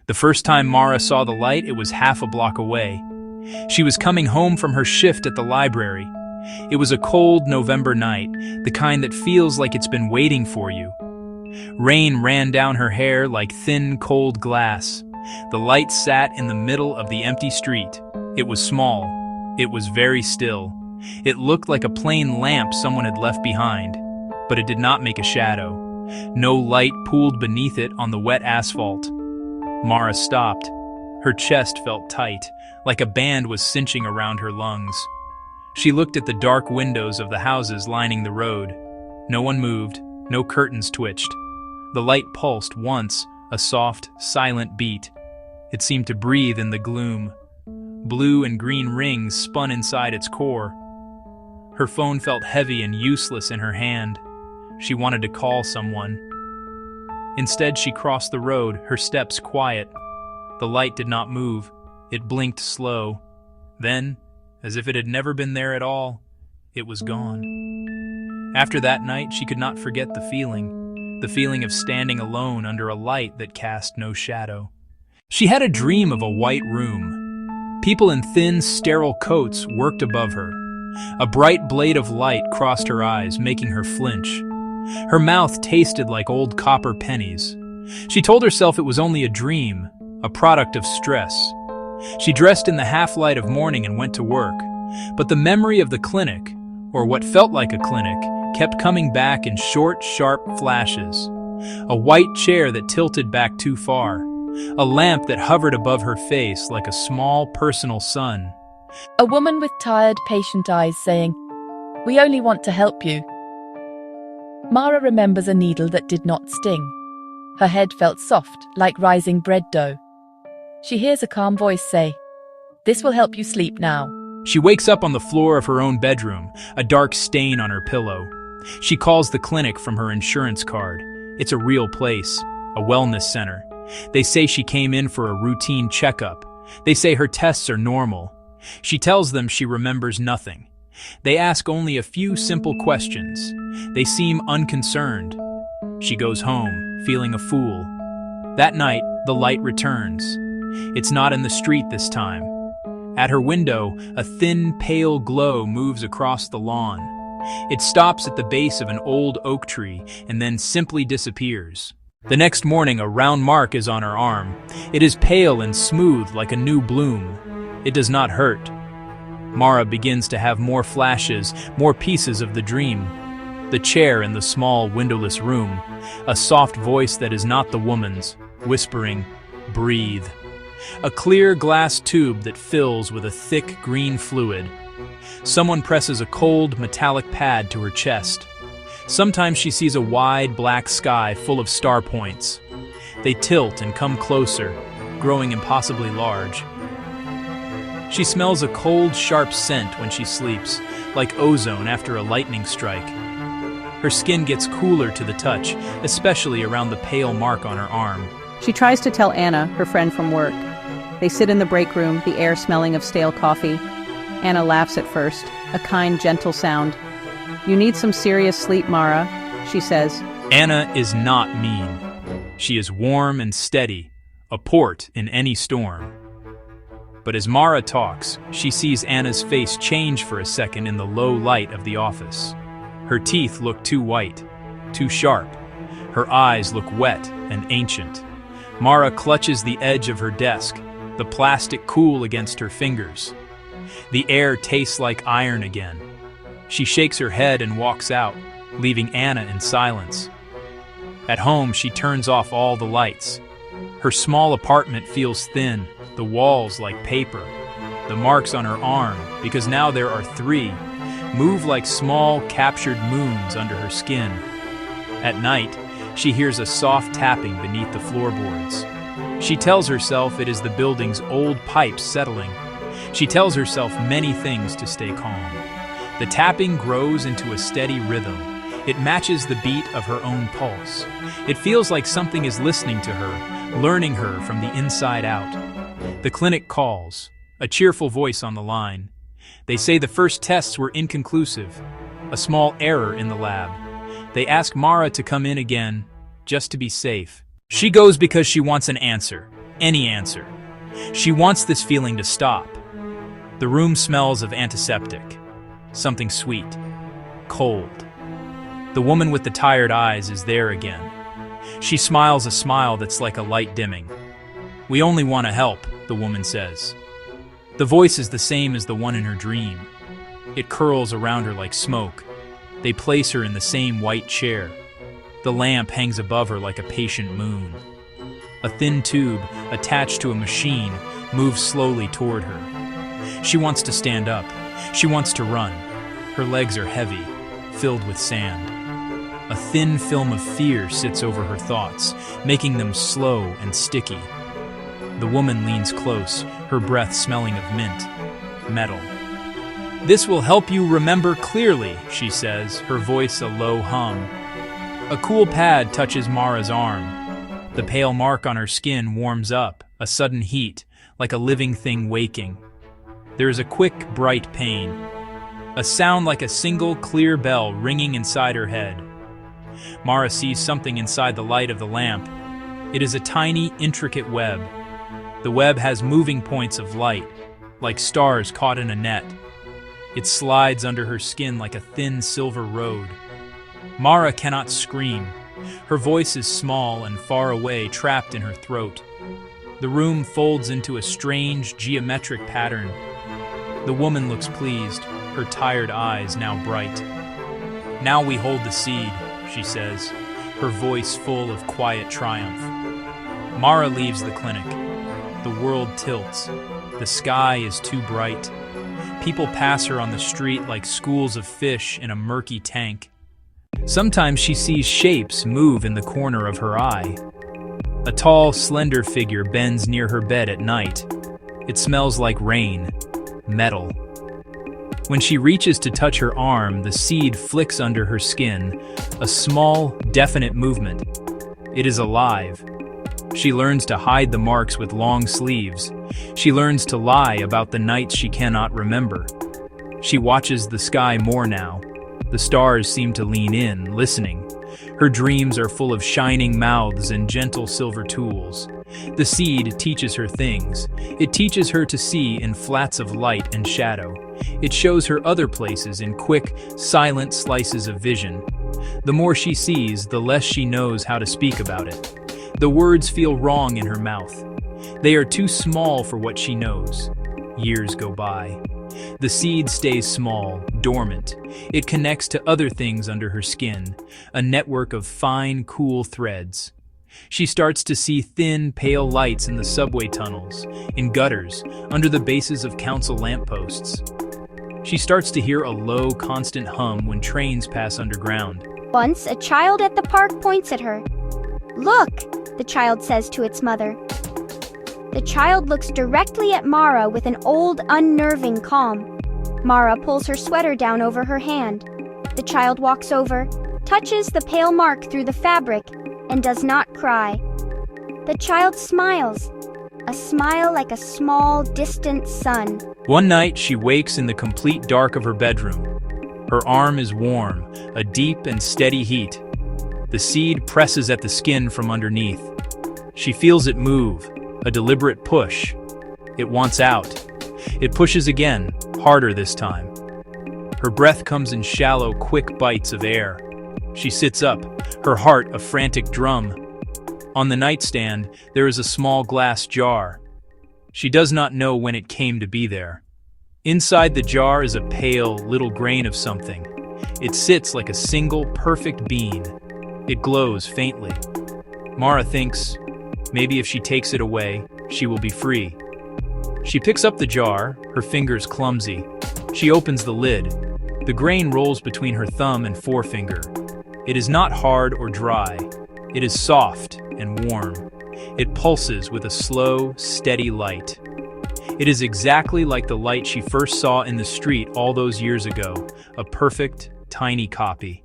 The first time Mara saw the light, it was half a block away. She was coming home from her shift at the library. It was a cold November night, the kind that feels like it's been waiting for you. Rain ran down her hair like thin, cold glass. The light sat in the middle of the empty street. It was small. It was very still. It looked like a plain lamp someone had left behind, but it did not make a shadow. No light pooled beneath it on the wet asphalt. Mara stopped. Her chest felt tight, like a band was cinching around her lungs. She looked at the dark windows of the houses lining the road. No one moved, no curtains twitched. The light pulsed once, a soft, silent beat. It seemed to breathe in the gloom. Blue and green rings spun inside its core. Her phone felt heavy and useless in her hand. She wanted to call someone. Instead, she crossed the road, her steps quiet. The light did not move. It blinked slow. Then, as if it had never been there at all, it was gone. After that night, she could not forget the feeling of standing alone under a light that cast no shadow. She had a dream of a white room. People in thin, sterile coats worked above her. A bright blade of light crossed her eyes, making her flinch. Her mouth tasted like old copper pennies. She told herself it was only a dream, a product of stress. She dressed in the half-light of morning and went to work. But the memory of the clinic, or what felt like a clinic, kept coming back in short, sharp flashes. A white chair that tilted back too far. A lamp that hovered above her face like a small personal sun. A woman with tired, patient eyes saying, "We only want to help you." Mara remembers a needle that did not sting. Her head felt soft, like rising bread dough. She hears a calm voice say, "This will help you sleep now." She wakes up on the floor of her own bedroom, a dark stain on her pillow. She calls the clinic from her insurance card. It's a real place, a wellness center. They say she came in for a routine checkup. They say her tests are normal. She tells them she remembers nothing. They ask only a few simple questions. They seem unconcerned. She goes home, feeling a fool. That night, the light returns. It's not in the street this time. At her window, a thin, pale glow moves across the lawn. It stops at the base of an old oak tree and then simply disappears. The next morning, a round mark is on her arm. It is pale and smooth like a new bloom. It does not hurt. Mara begins to have more flashes, more pieces of the dream. The chair in the small, windowless room, a soft voice that is not the woman's, whispering, "Breathe." A clear glass tube that fills with a thick green fluid. Someone presses a cold, metallic pad to her chest. Sometimes she sees a wide, black sky full of star points. They tilt and come closer, growing impossibly large. She smells a cold, sharp scent when she sleeps, like ozone after a lightning strike. Her skin gets cooler to the touch, especially around the pale mark on her arm. She tries to tell Anna, her friend from work. They sit in the break room, the air smelling of stale coffee. Anna laughs at first, a kind, gentle sound. "You need some serious sleep, Mara," she says. Anna is not mean. She is warm and steady, a port in any storm. But as Mara talks, she sees Anna's face change for a second in the low light of the office. Her teeth look too white, too sharp. Her eyes look wet and ancient. Mara clutches the edge of her desk, the plastic cool against her fingers. The air tastes like iron again. She shakes her head and walks out, leaving Anna in silence. At home, she turns off all the lights. Her small apartment feels thin, the walls like paper. The marks on her arm, because now there are 3, move like small, captured moons under her skin. At night, she hears a soft tapping beneath the floorboards. She tells herself it is the building's old pipes settling. She tells herself many things to stay calm. The tapping grows into a steady rhythm. It matches the beat of her own pulse. It feels like something is listening to her, learning her from the inside out. The clinic calls, a cheerful voice on the line. They say the first tests were inconclusive, a small error in the lab. They ask Mara to come in again, just to be safe. She goes because she wants an answer. any answer. She wants this feeling to stop. The room smells of antiseptic, something sweet, cold. The woman with the tired eyes is there again. She smiles a smile that's like a light dimming. "We only want to help," the woman says. The voice is the same as the one in her dream. It curls around her like smoke. They place her in the same white chair. The lamp hangs above her like a patient moon. A thin tube, attached to a machine, moves slowly toward her. She wants to stand up. She wants to run. Her legs are heavy, filled with sand. A thin film of fear sits over her thoughts, making them slow and sticky. The woman leans close, her breath smelling of mint, metal. "This will help you remember clearly," she says, her voice a low hum. A cool pad touches Mara's arm. The pale mark on her skin warms up, a sudden heat, like a living thing waking. There is a quick, bright pain. A sound like a single, clear bell ringing inside her head. Mara sees something inside the light of the lamp. It is a tiny, intricate web. The web has moving points of light, like stars caught in a net. It slides under her skin like a thin silver road. Mara cannot scream. Her voice is small and far away, trapped in her throat. The room folds into a strange, geometric pattern. The woman looks pleased, her tired eyes now bright. "Now we hold the seed," she says, her voice full of quiet triumph. Mara leaves the clinic. The world tilts. The sky is too bright. People pass her on the street like schools of fish in a murky tank. Sometimes she sees shapes move in the corner of her eye. A tall, slender figure bends near her bed at night. It smells like rain, metal. When she reaches to touch her arm, the seed flicks under her skin, a small, definite movement. It is alive. She learns to hide the marks with long sleeves. She learns to lie about the nights she cannot remember. She watches the sky more now. The stars seem to lean in, listening. Her dreams are full of shining mouths and gentle silver tools. The seed teaches her things. It teaches her to see in flats of light and shadow. It shows her other places in quick, silent slices of vision. The more she sees, the less she knows how to speak about it. The words feel wrong in her mouth. They are too small for what she knows. Years go by. The seed stays small, dormant. It connects to other things under her skin, a network of fine, cool threads. She starts to see thin, pale lights in the subway tunnels, in gutters, under the bases of council lampposts. She starts to hear a low, constant hum when trains pass underground. Once, a child at the park points at her. "Look," the child says to its mother. The child looks directly at Mara with an old, unnerving calm. Mara pulls her sweater down over her hand. The child walks over, touches the pale mark through the fabric, and does not cry. The child smiles, a smile like a small, distant sun. One night, she wakes in the complete dark of her bedroom. Her arm is warm, a deep and steady heat. The seed presses at the skin from underneath. She feels it move, a deliberate push. It wants out. It pushes again, harder this time. Her breath comes in shallow, quick bites of air. She sits up, her heart a frantic drum. On the nightstand, there is a small glass jar. She does not know when it came to be there. Inside the jar is a pale, little grain of something. It sits like a single, perfect bean. It glows faintly. Mara thinks, maybe if she takes it away, she will be free. She picks up the jar, her fingers clumsy. She opens the lid. The grain rolls between her thumb and forefinger. It is not hard or dry. It is soft and warm. It pulses with a slow, steady light. It is exactly like the light she first saw in the street all those years ago, a perfect, tiny copy.